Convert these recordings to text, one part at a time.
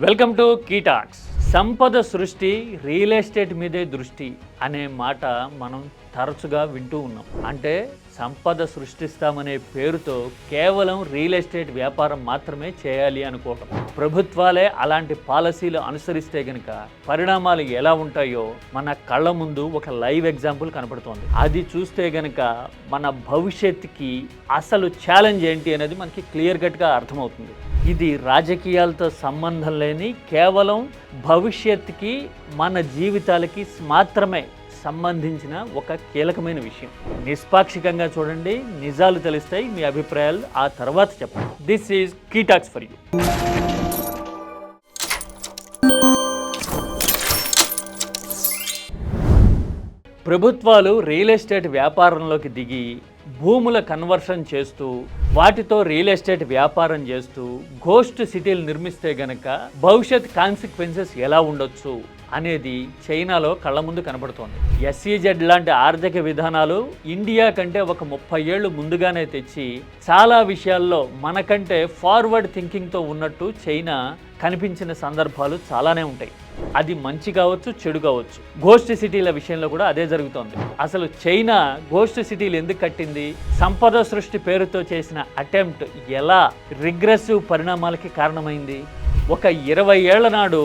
Welcome to కీటాక్స్. సంపద సృష్టి real estate మీదే దృష్టి అనే మాట మనం తరచుగా వింటూ ఉన్నాం. అంటే సంపద సృష్టిస్తామనే పేరుతో కేవలం రియల్ ఎస్టేట్ వ్యాపారం మాత్రమే చేయాలి అనుకోవటం. ప్రభుత్వాలే అలాంటి పాలసీలు అనుసరిస్తే గనుక పరిణామాలు ఎలా ఉంటాయో మన కళ్ళ ముందు ఒక లైవ్ ఎగ్జాంపుల్ కనపడుతోంది. అది చూస్తే గనుక మన భవిష్యత్తుకి అసలు ఛాలెంజ్ ఏంటి అనేది మనకి క్లియర్ కట్గా అర్థమవుతుంది. ఇది రాజకీయాలతో సంబంధం లేని కేవలం భవిష్యత్తుకి మన జీవితాలకి మాత్రమే సంబంధించిన ఒక కీలకమైన విషయం. నిష్పాక్షికంగా చూడండి, నిజాలు తెలుస్తాయి, మీ అభిప్రాయాలు ఆ తర్వాత చెప్పండి. దిస్ ఈజ్ కీటాక్స్ ఫర్ యూ. ప్రభుత్వాలు రియల్ ఎస్టేట్ వ్యాపారంలోకి దిగి భూముల కన్వర్షన్ చేస్తూ వాటితో రియల్ ఎస్టేట్ వ్యాపారం చేస్తూ ఘోస్ట్ సిటీలు నిర్మిస్తే గనక భవిష్యత్ కాన్సిక్వెన్సెస్ ఎలా ఉండొచ్చు అనేది చైనాలో కళ్ళ ముందు కనబడుతోంది. SEZ లాంటి ఆర్థిక విధానాలు ఇండియా కంటే ఒక 30 ఏళ్ళు ముందుగానే తెచ్చి చాలా విషయాల్లో మనకంటే ఫార్వర్డ్ థింకింగ్తో ఉన్నట్టు చైనా కనిపించిన సందర్భాలు చాలానే ఉంటాయి. అది మంచి కావచ్చు, చెడు కావచ్చు. ఘోస్ట్ సిటీల విషయంలో కూడా అదే జరుగుతోంది. అసలు చైనా ఘోస్ట్ సిటీలు ఎందుకు కట్టింది? సంపద సృష్టి పేరుతో చేసిన అటెంప్ట్ ఎలా రిగ్రెసివ్ పరిణామాలకి కారణమైంది? ఒక 20 ఏళ్ల నాడు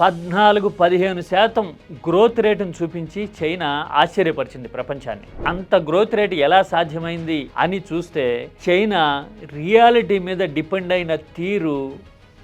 14-15% గ్రోత్ రేటును చూపించి చైనా ఆశ్చర్యపరిచింది ప్రపంచాన్ని. అంత గ్రోత్ రేట్ ఎలా సాధ్యమైంది అని చూస్తే చైనా రియాలిటీ మీద డిపెండ్ అయిన తీరు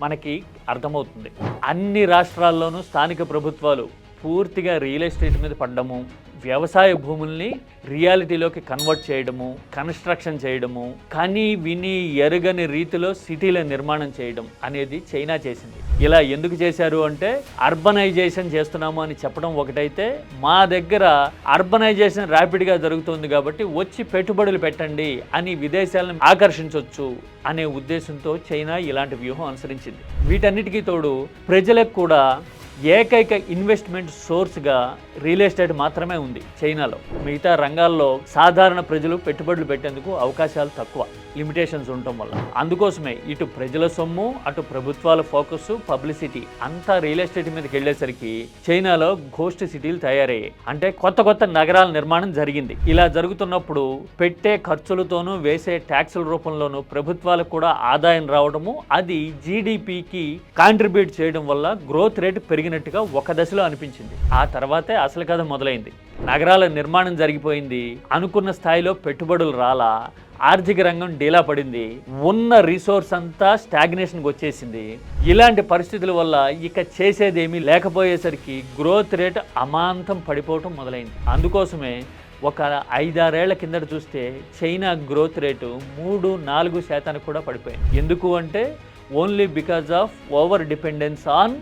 మనకి అర్థమవుతుంది. అన్ని రాష్ట్రాల్లోనూ స్థానిక ప్రభుత్వాలు పూర్తిగా రియల్ ఎస్టేట్ మీద పడ్డము, వ్యవసాయ భూముల్ని రియాలిటీలోకి కన్వర్ట్ చేయడము, కన్స్ట్రక్షన్ చేయడము, కానీ విని ఎరుగని రీతిలో సిటీల నిర్మాణం చేయడం అనేది చైనా చేసింది. ఇలా ఎందుకు చేశారు అంటే అర్బనైజేషన్ చేస్తున్నాము అని చెప్పడం ఒకటైతే, మా దగ్గర అర్బనైజేషన్ ర్యాపిడ్గా జరుగుతుంది కాబట్టి వచ్చి పెట్టుబడులు పెట్టండి అని విదేశాలను ఆకర్షించవచ్చు అనే ఉద్దేశంతో చైనా ఇలాంటి వ్యూహం అనుసరించింది. వీటన్నిటికీ తోడు ప్రజలకు కూడా ఏకైక ఇన్వెస్ట్మెంట్ సోర్స్గా రియల్ ఎస్టేట్ మాత్రమే ఉంది చైనాలో. మిగతా రంగాల్లో సాధారణ ప్రజలు పెట్టుబడులు పెట్టేందుకు అవకాశాలు తక్కువ, లిమిటేషన్స్ ఉండటం వల్ల. అందుకోసమే ఇటు ప్రజల సొమ్ము, అటు ప్రభుత్వాల ఫోకస్, పబ్లిసిటీ అంతా రియల్ ఎస్టేట్ మీదకి వెళ్ళేసరికి చైనాలో ఘోస్ట్ సిటీలు తయారయ్యాయి. అంటే కొత్త కొత్త నగరాల నిర్మాణం జరిగింది. ఇలా జరుగుతున్నప్పుడు పెట్టే ఖర్చులతోనూ వేసే ట్యాక్సుల రూపంలోనూ ప్రభుత్వాలకు కూడా ఆదాయం రావడము, అది జీడిపికి కాంట్రిబ్యూట్ చేయడం వల్ల గ్రోత్ రేట్ పెరిగినట్టుగా ఒక దశలో అనిపించింది. ఆ తర్వాతే అసలు కథ మొదలైంది. నగరాల నిర్మాణం జరిగిపోయింది, అనుకున్న స్థాయిలో పెట్టుబడులు రాలా, ఆర్థిక రంగం డీలా పడింది, ఉన్న రిసోర్స్ అంతా స్టాగ్నేషన్కి వచ్చేసింది. ఇలాంటి పరిస్థితుల వల్ల ఇక చేసేదేమీ లేకపోయేసరికి గ్రోత్ రేట్ అమాంతం పడిపోవటం మొదలైంది. అందుకోసమే ఒక 5-6 ఏళ్ల కిందట చూస్తే చైనా గ్రోత్ రేటు 3-4% కూడా పడిపోయింది. ఎందుకు అంటే only because of over dependence on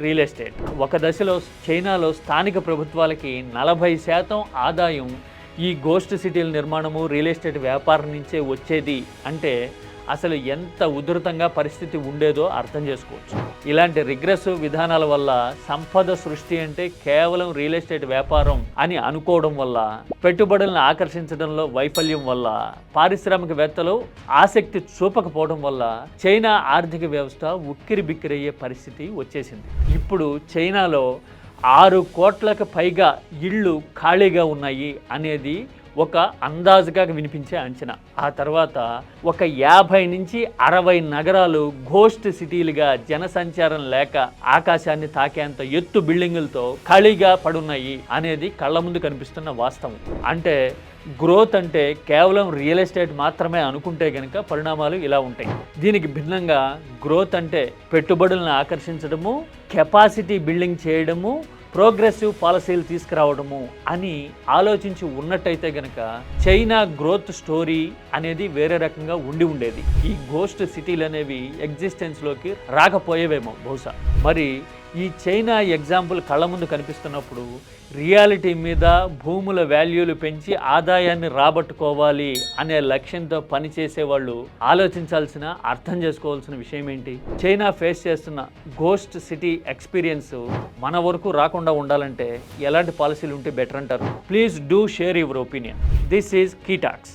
real estate. ఒక దశలో చైనాలో స్థానిక ప్రభుత్వాలకి 40% ఆదాయం ఈ ఘోస్ట్ సిటీల నిర్మాణము, రియల్ ఎస్టేట్ వ్యాపారం నుంచే వచ్చేది. అంటే అసలు ఎంత ఉధృతంగా పరిస్థితి ఉండేదో అర్థం చేసుకోవచ్చు. ఇలాంటి రిగ్రెసివ్ విధానాల వల్ల సంపద సృష్టి అంటే కేవలం రియల్ ఎస్టేట్ వ్యాపారం అని అనుకోవడం వల్ల, పెట్టుబడులను ఆకర్షించడంలో వైఫల్యం వల్ల, పారిశ్రామికవేత్తలు ఆసక్తి చూపకపోవడం వల్ల చైనా ఆర్థిక వ్యవస్థ ఉక్కిరి బిక్కిరయ్యే పరిస్థితి వచ్చేసింది. ఇప్పుడు చైనాలో 6 కోట్లకు పైగా ఇళ్ళు ఖాళీగా ఉన్నాయి అనేది ఒక అందాజుగా వినిపించే అంచనా. ఆ తర్వాత ఒక 50-60 నగరాలు ఘోస్ట్ సిటీలుగా జనసంచారం లేక ఆకాశాన్ని తాకేంత ఎత్తు బిల్డింగులతో ఖాళీగా పడున్నాయి అనేది కళ్ళ ముందు కనిపిస్తున్న వాస్తవం. అంటే గ్రోత్ అంటే కేవలం రియల్ ఎస్టేట్ మాత్రమే అనుకుంటే కనుక పరిణామాలు ఇలా ఉంటాయి. దీనికి భిన్నంగా గ్రోత్ అంటే పెట్టుబడులను ఆకర్షించడము, కెపాసిటీ బిల్డింగ్ చేయడము, ప్రోగ్రెసివ్ పాలసీలు తీసుకురావడము అని ఆలోచించి ఉన్నట్టయితే గనక చైనా గ్రోత్ స్టోరీ అనేది వేరే రకంగా ఉండేది. ఈ ఘోస్ట్ సిటీలు అనేవి ఎగ్జిస్టెన్స్లోకి రాకపోయేవేమో బహుశా. మరి ఈ చైనా ఎగ్జాంపుల్ కళ్ళ ముందు కనిపిస్తున్నప్పుడు రియాలిటీ మీద భూముల వాల్యూలు పెంచి ఆదాయాన్ని రాబట్టుకోవాలి అనే లక్ష్యంతో పనిచేసే వాళ్ళు ఆలోచించాల్సిన, అర్థం చేసుకోవాల్సిన విషయం ఏంటి? చైనా ఫేస్ చేస్తున్న ఘోస్ట్ సిటీ ఎక్స్పీరియన్స్ మన వరకు రాకుండా ఉండాలంటే ఎలాంటి పాలసీలు ఉంటే బెటర్ అంటారు? Please do share your opinion. This is కీటాక్స్.